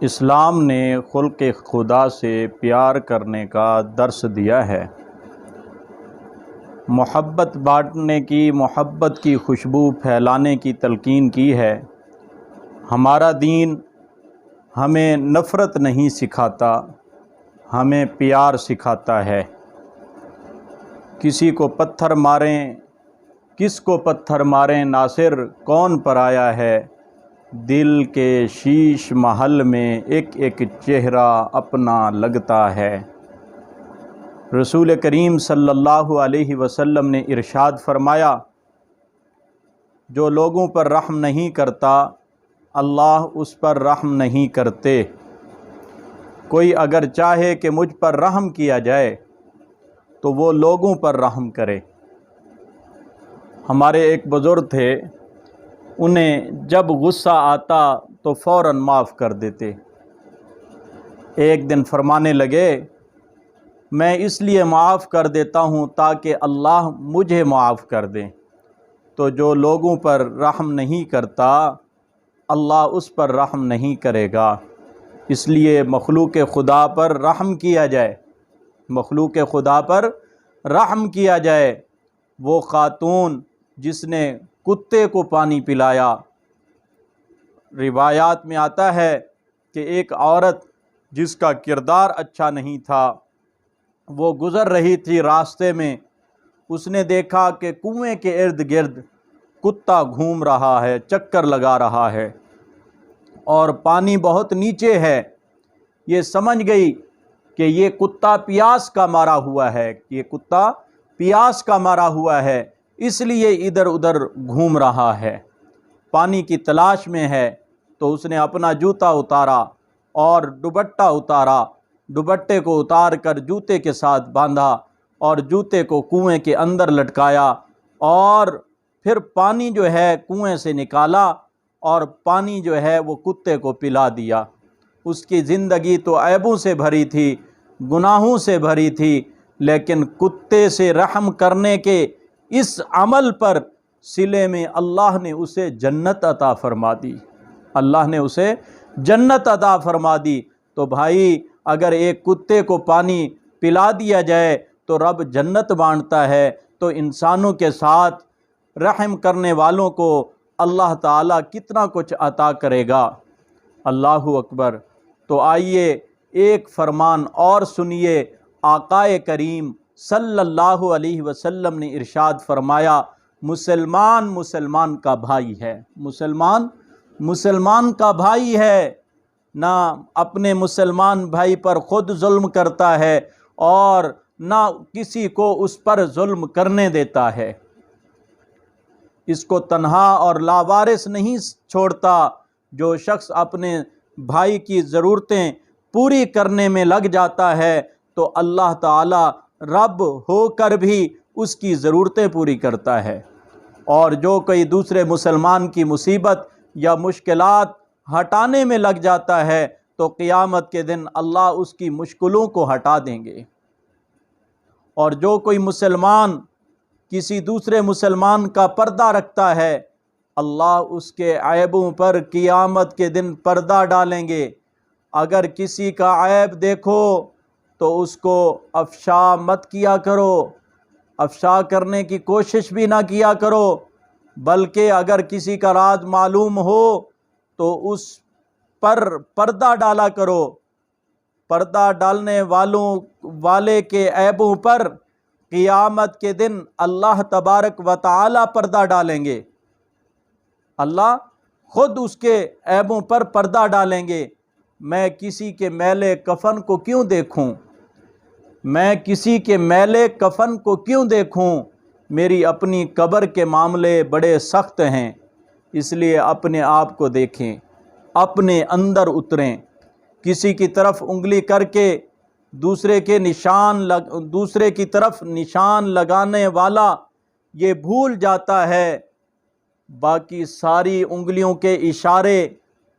اسلام نے خلق خدا سے پیار کرنے کا درس دیا ہے، محبت بانٹنے کی، محبت کی خوشبو پھیلانے کی تلقین کی ہے۔ ہمارا دین ہمیں نفرت نہیں سکھاتا، ہمیں پیار سکھاتا ہے۔ کسی کو پتھر ماریں، کس کو پتھر ماریں ناصر کون پرایا ہے، دل کے شیش محل میں ایک ایک چہرہ اپنا لگتا ہے۔ رسول کریم صلی اللہ علیہ وسلم نے ارشاد فرمایا، جو لوگوں پر رحم نہیں کرتا اللہ اس پر رحم نہیں کرتے۔ کوئی اگر چاہے کہ مجھ پر رحم کیا جائے تو وہ لوگوں پر رحم کرے۔ ہمارے ایک بزرگ تھے، انہیں جب غصہ آتا تو فوراً معاف کر دیتے۔ ایک دن فرمانے لگے، میں اس لیے معاف کر دیتا ہوں تاکہ اللہ مجھے معاف کر دے۔ تو جو لوگوں پر رحم نہیں کرتا اللہ اس پر رحم نہیں کرے گا۔ اس لیے مخلوق خدا پر رحم کیا جائے، مخلوق خدا پر رحم کیا جائے۔ وہ خاتون جس نے کتے کو پانی پلایا، روایات میں آتا ہے کہ ایک عورت جس کا کردار اچھا نہیں تھا، وہ گزر رہی تھی راستے میں، اس نے دیکھا کہ کنویں کے ارد گرد کتا گھوم رہا ہے، چکر لگا رہا ہے اور پانی بہت نیچے ہے۔ یہ سمجھ گئی کہ یہ کتا پیاس کا مارا ہوا ہے، یہ کتا پیاس کا مارا ہوا ہے، اس لیے ادھر ادھر گھوم رہا ہے، پانی کی تلاش میں ہے۔ تو اس نے اپنا جوتا اتارا اور دوپٹہ اتارا، دوپٹے کو اتار کر جوتے کے ساتھ باندھا اور جوتے کو کنویں کے اندر لٹکایا اور پھر پانی جو ہے کنویں سے نکالا اور پانی جو ہے وہ کتے کو پلا دیا۔ اس کی زندگی تو عیبوں سے بھری تھی، گناہوں سے بھری تھی، لیکن کتے سے رحم کرنے کے اس عمل پر صلے میں اللہ نے اسے جنت عطا فرما دی، اللہ نے اسے جنت عطا فرما دی۔ تو بھائی اگر ایک کتے کو پانی پلا دیا جائے تو رب جنت بانٹتا ہے، تو انسانوں کے ساتھ رحم کرنے والوں کو اللہ تعالیٰ کتنا کچھ عطا کرے گا۔ اللہ اکبر۔ تو آئیے ایک فرمان اور سنیے، آقا کریم صلی اللہ علیہ وسلم نے ارشاد فرمایا، مسلمان مسلمان کا بھائی ہے، مسلمان مسلمان کا بھائی ہے، نہ اپنے مسلمان بھائی پر خود ظلم کرتا ہے اور نہ کسی کو اس پر ظلم کرنے دیتا ہے، اس کو تنہا اور لاوارث نہیں چھوڑتا۔ جو شخص اپنے بھائی کی ضرورتیں پوری کرنے میں لگ جاتا ہے تو اللہ تعالی رب ہو کر بھی اس کی ضرورتیں پوری کرتا ہے، اور جو کوئی دوسرے مسلمان کی مصیبت یا مشکلات ہٹانے میں لگ جاتا ہے تو قیامت کے دن اللہ اس کی مشکلوں کو ہٹا دیں گے۔ اور جو کوئی مسلمان کسی دوسرے مسلمان کا پردہ رکھتا ہے اللہ اس کے عیبوں پر قیامت کے دن پردہ ڈالیں گے۔ اگر کسی کا عیب دیکھو تو اس کو افشا مت کیا کرو، افشا کرنے کی کوشش بھی نہ کیا کرو، بلکہ اگر کسی کا راز معلوم ہو تو اس پر پردہ ڈالا کرو۔ پردہ ڈالنے والے کے عیبوں پر قیامت کے دن اللہ تبارک و تعالی پردہ ڈالیں گے، اللہ خود اس کے عیبوں پر پردہ ڈالیں گے۔ میں کسی کے میلے کفن کو کیوں دیکھوں، میں کسی کے میلے کفن کو کیوں دیکھوں، میری اپنی قبر کے معاملے بڑے سخت ہیں، اس لیے اپنے آپ کو دیکھیں، اپنے اندر اتریں۔ کسی کی طرف انگلی کر کے دوسرے کی طرف نشان لگانے والا یہ بھول جاتا ہے باقی ساری انگلیوں کے اشارے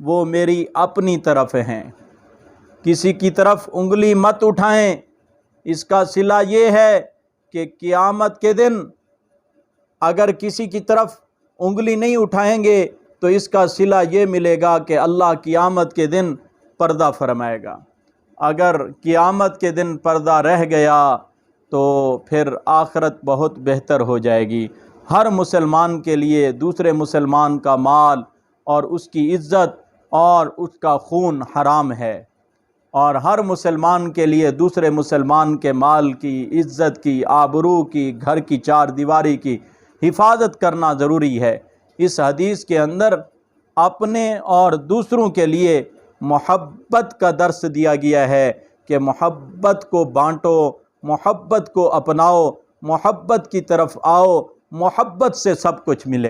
وہ میری اپنی طرف ہیں۔ کسی کی طرف انگلی مت اٹھائیں، اس کا صلہ یہ ہے کہ قیامت کے دن اگر کسی کی طرف انگلی نہیں اٹھائیں گے تو اس کا صلہ یہ ملے گا کہ اللہ قیامت کے دن پردہ فرمائے گا۔ اگر قیامت کے دن پردہ رہ گیا تو پھر آخرت بہت بہتر ہو جائے گی۔ ہر مسلمان کے لیے دوسرے مسلمان کا مال اور اس کی عزت اور اس کا خون حرام ہے، اور ہر مسلمان کے لیے دوسرے مسلمان کے مال کی، عزت کی، آبرو کی، گھر کی چار دیواری کی حفاظت کرنا ضروری ہے۔ اس حدیث کے اندر اپنے اور دوسروں کے لیے محبت کا درس دیا گیا ہے کہ محبت کو بانٹو، محبت کو اپناؤ، محبت کی طرف آؤ، محبت سے سب کچھ ملے۔